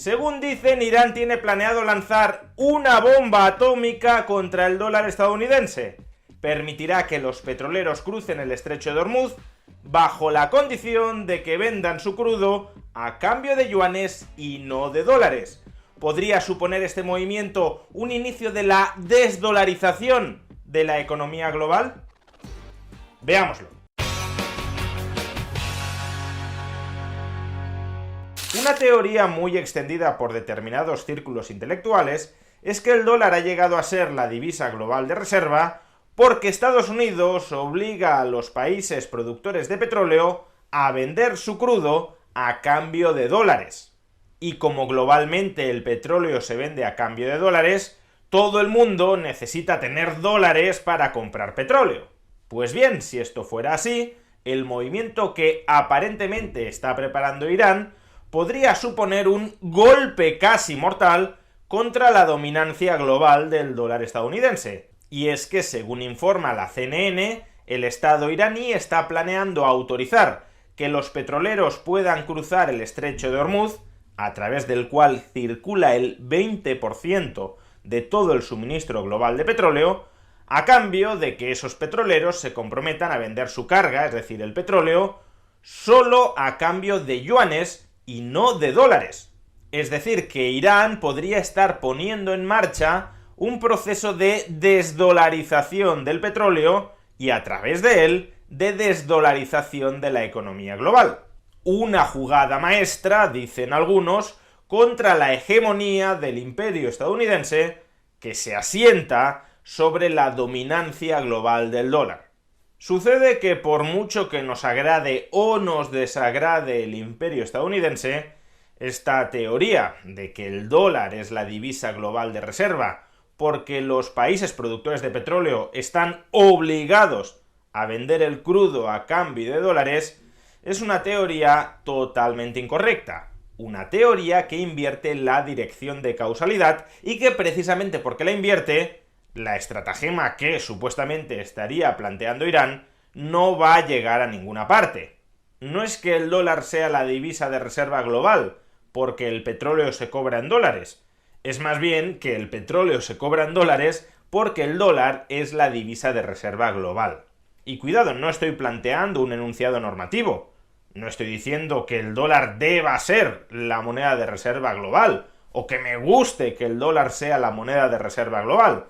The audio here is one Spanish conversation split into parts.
Según dicen, Irán tiene planeado lanzar una bomba atómica contra el dólar estadounidense. Permitirá que los petroleros crucen el estrecho de Hormuz bajo la condición de que vendan su crudo a cambio de yuanes y no de dólares. ¿Podría suponer este movimiento un inicio de la desdolarización de la economía global? Veámoslo. Una teoría muy extendida por determinados círculos intelectuales es que el dólar ha llegado a ser la divisa global de reserva porque Estados Unidos obliga a los países productores de petróleo a vender su crudo a cambio de dólares. Y como globalmente el petróleo se vende a cambio de dólares, todo el mundo necesita tener dólares para comprar petróleo. Pues bien, si esto fuera así, el movimiento que aparentemente está preparando Irán podría suponer un golpe casi mortal contra la dominancia global del dólar estadounidense. Y es que, según informa la CNN, el Estado iraní está planeando autorizar que los petroleros puedan cruzar el estrecho de Hormuz, a través del cual circula el 20% de todo el suministro global de petróleo, a cambio de que esos petroleros se comprometan a vender su carga, es decir, el petróleo, solo a cambio de yuanes y no de dólares. Es decir, que Irán podría estar poniendo en marcha un proceso de desdolarización del petróleo y, a través de él, de desdolarización de la economía global. Una jugada maestra, dicen algunos, contra la hegemonía del imperio estadounidense que se asienta sobre la dominancia global del dólar. Sucede que por mucho que nos agrade o nos desagrade el imperio estadounidense, esta teoría de que el dólar es la divisa global de reserva porque los países productores de petróleo están obligados a vender el crudo a cambio de dólares es una teoría totalmente incorrecta. Una teoría que invierte la dirección de causalidad y que precisamente porque la invierte, la estratagema que supuestamente estaría planteando Irán no va a llegar a ninguna parte. No es que el dólar sea la divisa de reserva global, porque el petróleo se cobra en dólares. Es más bien que el petróleo se cobra en dólares porque el dólar es la divisa de reserva global. Y cuidado, no estoy planteando un enunciado normativo. No estoy diciendo que el dólar deba ser la moneda de reserva global, o que me guste que el dólar sea la moneda de reserva global.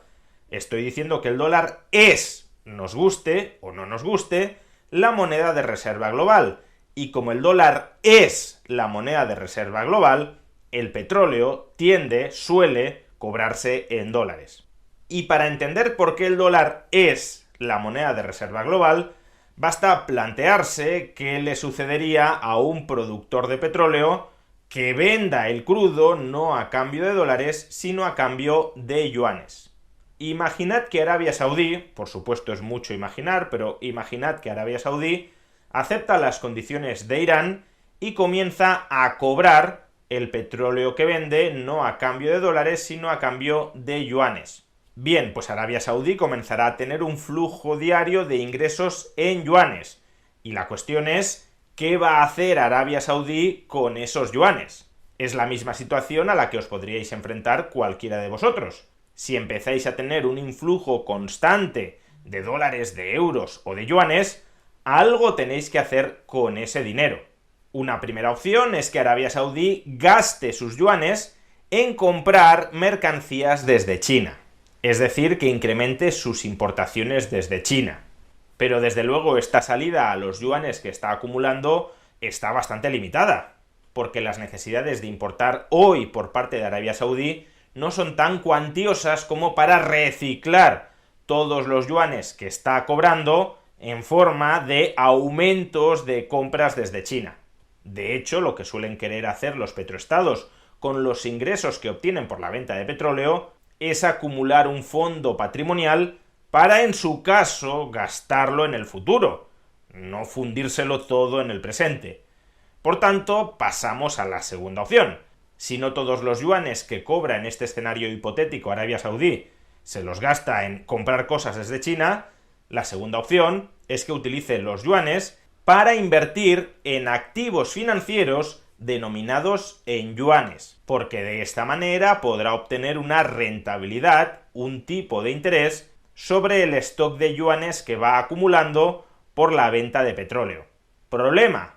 Estoy diciendo que el dólar es, nos guste o no nos guste, la moneda de reserva global. Y como el dólar es la moneda de reserva global, el petróleo suele cobrarse en dólares. Y para entender por qué el dólar es la moneda de reserva global, basta plantearse qué le sucedería a un productor de petróleo que venda el crudo no a cambio de dólares, sino a cambio de yuanes. Imaginad que Arabia Saudí, por supuesto es mucho imaginar, pero imaginad que Arabia Saudí acepta las condiciones de Irán y comienza a cobrar el petróleo que vende no a cambio de dólares, sino a cambio de yuanes. Bien, pues Arabia Saudí comenzará a tener un flujo diario de ingresos en yuanes. Y la cuestión es, ¿qué va a hacer Arabia Saudí con esos yuanes? Es la misma situación a la que os podríais enfrentar cualquiera de vosotros. Si empezáis a tener un influjo constante de dólares, de euros o de yuanes, algo tenéis que hacer con ese dinero. Una primera opción es que Arabia Saudí gaste sus yuanes en comprar mercancías desde China. Es decir, que incremente sus importaciones desde China. Pero desde luego esta salida a los yuanes que está acumulando está bastante limitada, porque las necesidades de importar hoy por parte de Arabia Saudí no son tan cuantiosas como para reciclar todos los yuanes que está cobrando en forma de aumentos de compras desde China. De hecho, lo que suelen querer hacer los petroestados con los ingresos que obtienen por la venta de petróleo es acumular un fondo patrimonial para, en su caso, gastarlo en el futuro, no fundírselo todo en el presente. Por tanto, pasamos a la segunda opción. Si no todos los yuanes que cobra en este escenario hipotético Arabia Saudí se los gasta en comprar cosas desde China, la segunda opción es que utilice los yuanes para invertir en activos financieros denominados en yuanes, porque de esta manera podrá obtener una rentabilidad, un tipo de interés, sobre el stock de yuanes que va acumulando por la venta de petróleo. ¿Problema?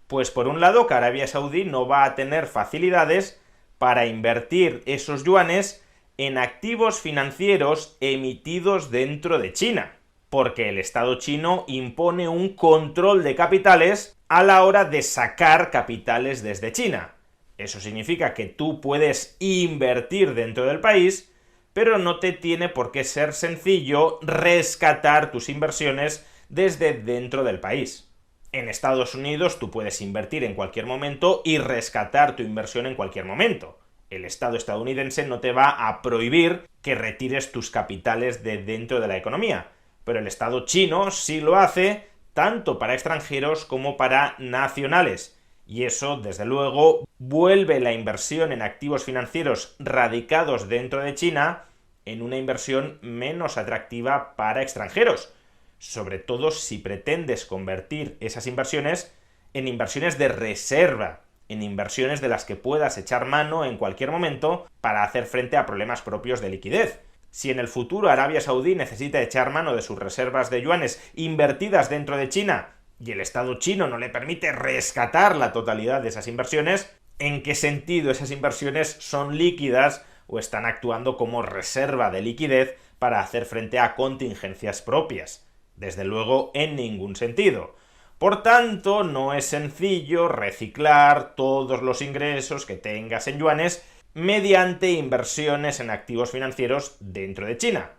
Pues por un lado que Arabia Saudí no va a tener facilidades para invertir esos yuanes en activos financieros emitidos dentro de China, porque el Estado chino impone un control de capitales a la hora de sacar capitales desde China. Eso significa que tú puedes invertir dentro del país, pero no te tiene por qué ser sencillo rescatar tus inversiones desde dentro del país. En Estados Unidos tú puedes invertir en cualquier momento y rescatar tu inversión en cualquier momento. El Estado estadounidense no te va a prohibir que retires tus capitales de dentro de la economía, pero el Estado chino sí lo hace tanto para extranjeros como para nacionales. Y eso, desde luego, vuelve la inversión en activos financieros radicados dentro de China en una inversión menos atractiva para extranjeros, sobre todo si pretendes convertir esas inversiones en inversiones de reserva, en inversiones de las que puedas echar mano en cualquier momento para hacer frente a problemas propios de liquidez. Si en el futuro Arabia Saudí necesita echar mano de sus reservas de yuanes invertidas dentro de China y el Estado chino no le permite rescatar la totalidad de esas inversiones, ¿en qué sentido esas inversiones son líquidas o están actuando como reserva de liquidez para hacer frente a contingencias propias? Desde luego, en ningún sentido. Por tanto, no es sencillo reciclar todos los ingresos que tengas en yuanes mediante inversiones en activos financieros dentro de China.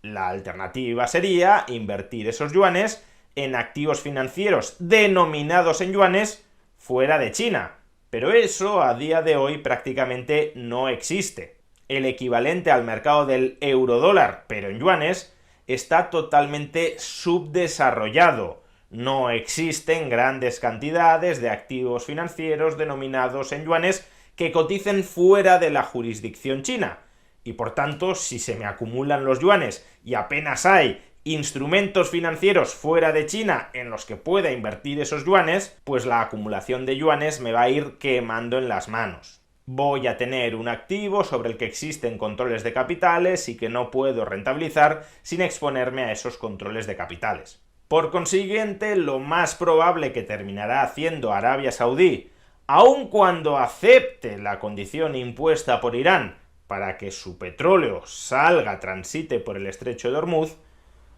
La alternativa sería invertir esos yuanes en activos financieros denominados en yuanes fuera de China, pero eso a día de hoy prácticamente no existe. El equivalente al mercado del eurodólar, pero en yuanes, está totalmente subdesarrollado. No existen grandes cantidades de activos financieros denominados en yuanes que coticen fuera de la jurisdicción china. Y por tanto, si se me acumulan los yuanes y apenas hay instrumentos financieros fuera de China en los que pueda invertir esos yuanes, pues la acumulación de yuanes me va a ir quemando en las manos. Voy a tener un activo sobre el que existen controles de capitales y que no puedo rentabilizar sin exponerme a esos controles de capitales. Por consiguiente, lo más probable que terminará haciendo Arabia Saudí, aun cuando acepte la condición impuesta por Irán para que su petróleo transite por el estrecho de Hormuz,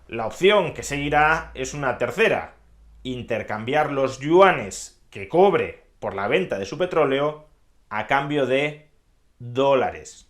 la opción que seguirá es una tercera: intercambiar los yuanes que cobre por la venta de su petróleo a cambio de dólares.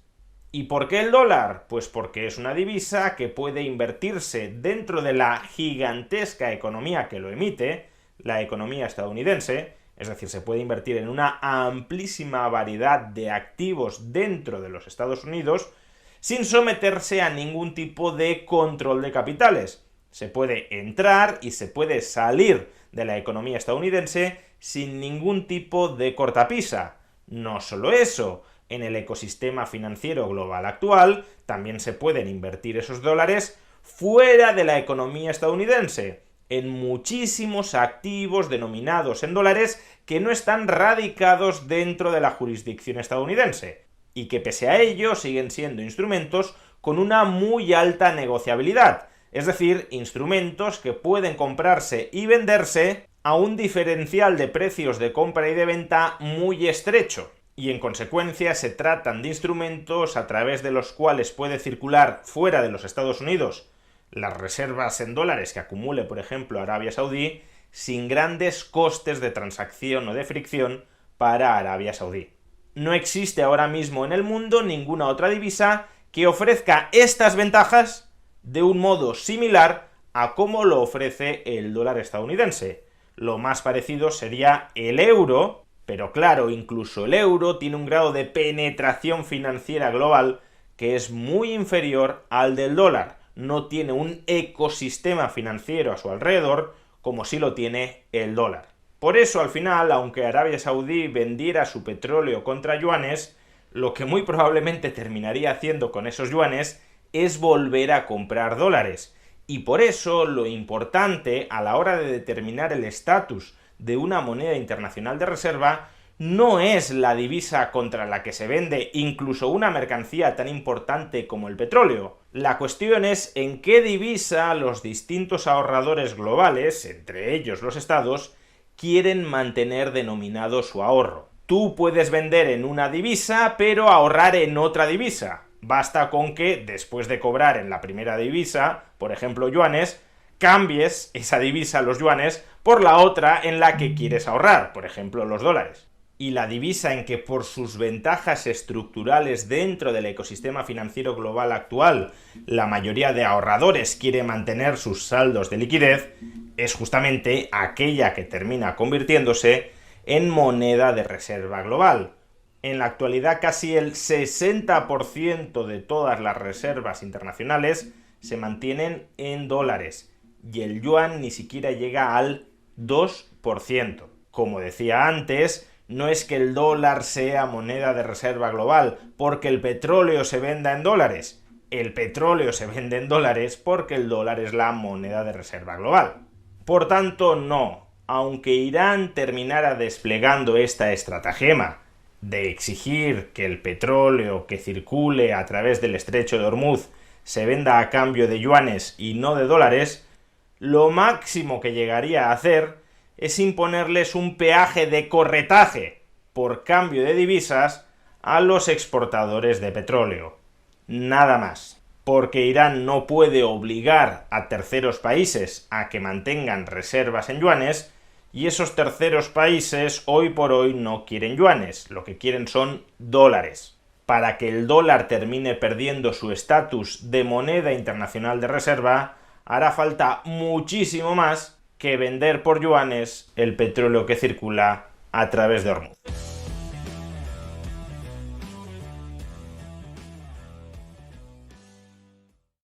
¿Y por qué el dólar? Pues porque es una divisa que puede invertirse dentro de la gigantesca economía que lo emite, la economía estadounidense, es decir, se puede invertir en una amplísima variedad de activos dentro de los Estados Unidos sin someterse a ningún tipo de control de capitales. Se puede entrar y se puede salir de la economía estadounidense sin ningún tipo de cortapisa. No solo eso, en el ecosistema financiero global actual también se pueden invertir esos dólares fuera de la economía estadounidense, en muchísimos activos denominados en dólares que no están radicados dentro de la jurisdicción estadounidense, y que pese a ello siguen siendo instrumentos con una muy alta negociabilidad, es decir, instrumentos que pueden comprarse y venderse a un diferencial de precios de compra y de venta muy estrecho, y en consecuencia se tratan de instrumentos a través de los cuales puede circular fuera de los Estados Unidos las reservas en dólares que acumule, por ejemplo, Arabia Saudí, sin grandes costes de transacción o de fricción para Arabia Saudí. No existe ahora mismo en el mundo ninguna otra divisa que ofrezca estas ventajas de un modo similar a cómo lo ofrece el dólar estadounidense. Lo más parecido sería el euro, pero claro, incluso el euro tiene un grado de penetración financiera global que es muy inferior al del dólar. No tiene un ecosistema financiero a su alrededor como sí lo tiene el dólar. Por eso, al final, aunque Arabia Saudí vendiera su petróleo contra yuanes, lo que muy probablemente terminaría haciendo con esos yuanes es volver a comprar dólares. Y por eso lo importante a la hora de determinar el estatus de una moneda internacional de reserva no es la divisa contra la que se vende incluso una mercancía tan importante como el petróleo. La cuestión es en qué divisa los distintos ahorradores globales, entre ellos los estados, quieren mantener denominado su ahorro. Tú puedes vender en una divisa, pero ahorrar en otra divisa. Basta con que, después de cobrar en la primera divisa, por ejemplo yuanes, cambies esa divisa, los yuanes, por la otra en la que quieres ahorrar, por ejemplo los dólares. Y la divisa en que por sus ventajas estructurales dentro del ecosistema financiero global actual la mayoría de ahorradores quiere mantener sus saldos de liquidez es justamente aquella que termina convirtiéndose en moneda de reserva global. En la actualidad casi el 60% de todas las reservas internacionales se mantienen en dólares y el yuan ni siquiera llega al 2%. Como decía antes, no es que el dólar sea moneda de reserva global porque el petróleo se venda en dólares. El petróleo se vende en dólares porque el dólar es la moneda de reserva global. Por tanto, no. Aunque Irán terminara desplegando esta estratagema de exigir que el petróleo que circule a través del estrecho de Hormuz se venda a cambio de yuanes y no de dólares, lo máximo que llegaría a hacer es imponerles un peaje de corretaje por cambio de divisas a los exportadores de petróleo. Nada más. Porque Irán no puede obligar a terceros países a que mantengan reservas en yuanes y esos terceros países hoy por hoy no quieren yuanes, lo que quieren son dólares. Para que el dólar termine perdiendo su estatus de moneda internacional de reserva, hará falta muchísimo más que vender por yuanes el petróleo que circula a través de Hormuz.